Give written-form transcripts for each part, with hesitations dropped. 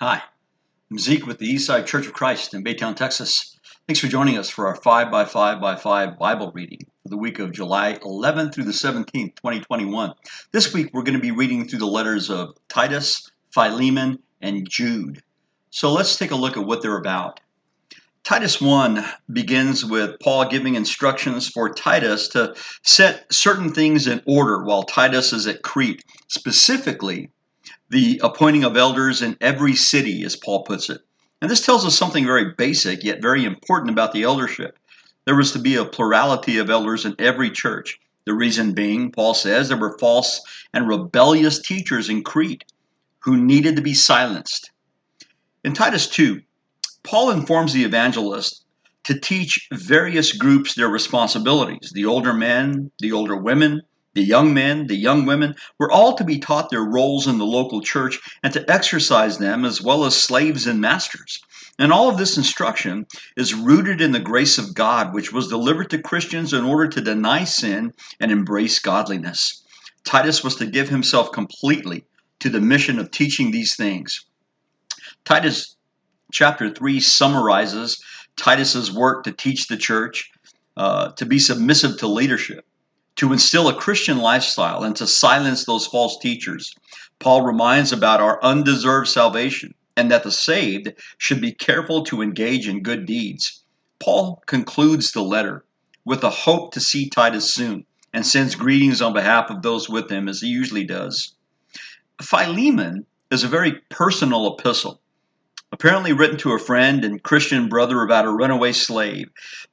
Hi, I'm Zeke with the Eastside Church of Christ in Baytown, Texas. Thanks for joining us for our 5 by 5 by 5 Bible reading for the week of July 11th through the 17th, 2021. This week we're going to be reading through the letters of Titus, Philemon, and Jude. So let's take a look at what they're about. Titus 1 begins with Paul giving instructions for Titus to set certain things in order while Titus is at Crete, specifically the appointing of elders in every city, as Paul puts it. And this tells us something very basic, yet very important about the eldership. There was to be a plurality of elders in every church. The reason being, Paul says, there were false and rebellious teachers in Crete who needed to be silenced. In Titus 2, Paul informs the evangelist to teach various groups their responsibilities. The older men, the older women, the young men, the young women were all to be taught their roles in the local church and to exercise them as well as slaves and masters. And all of this instruction is rooted in the grace of God, which was delivered to Christians in order to deny sin and embrace godliness. Titus was to give himself completely to the mission of teaching these things. Titus chapter 3 summarizes Titus's work to teach the church, to be submissive to leadership, to instill a Christian lifestyle, and to silence those false teachers. Paul reminds about our undeserved salvation and that the saved should be careful to engage in good deeds. Paul concludes the letter with a hope to see Titus soon and sends greetings on behalf of those with him, as he usually does. Philemon is a very personal epistle, apparently written to a friend and Christian brother about a runaway slave.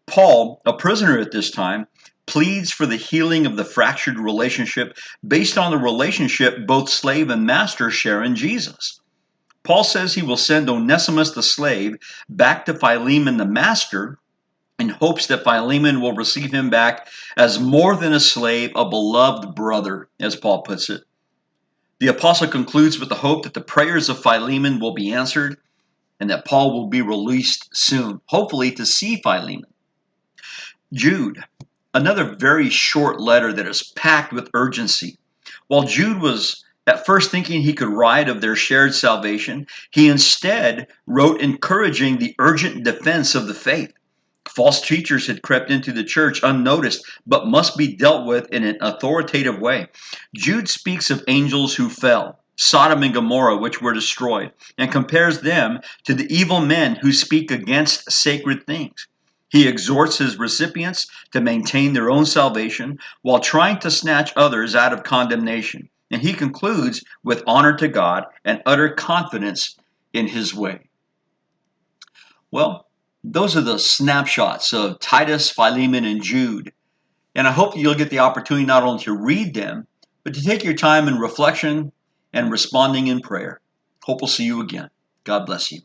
Paul, a prisoner at this time, pleads for the healing of the fractured relationship based on the relationship both slave and master share in Jesus. Paul says he will send Onesimus the slave back to Philemon the master in hopes that Philemon will receive him back as more than a slave, a beloved brother, as Paul puts it. The apostle concludes with the hope that the prayers of Philemon will be answered and that Paul will be released soon, hopefully to see Philemon. Jude, another very short letter that is packed with urgency. While Jude was at first thinking he could write of their shared salvation, he instead wrote encouraging the urgent defense of the faith. False teachers had crept into the church unnoticed, but must be dealt with in an authoritative way. Jude speaks of angels who fell, Sodom and Gomorrah, which were destroyed, and compares them to the evil men who speak against sacred things. He exhorts his recipients to maintain their own salvation while trying to snatch others out of condemnation. And he concludes with honor to God and utter confidence in his way. Well, those are the snapshots of Titus, Philemon, and Jude. And I hope you'll get the opportunity not only to read them, but to take your time in reflection and responding in prayer. Hope we'll see you again. God bless you.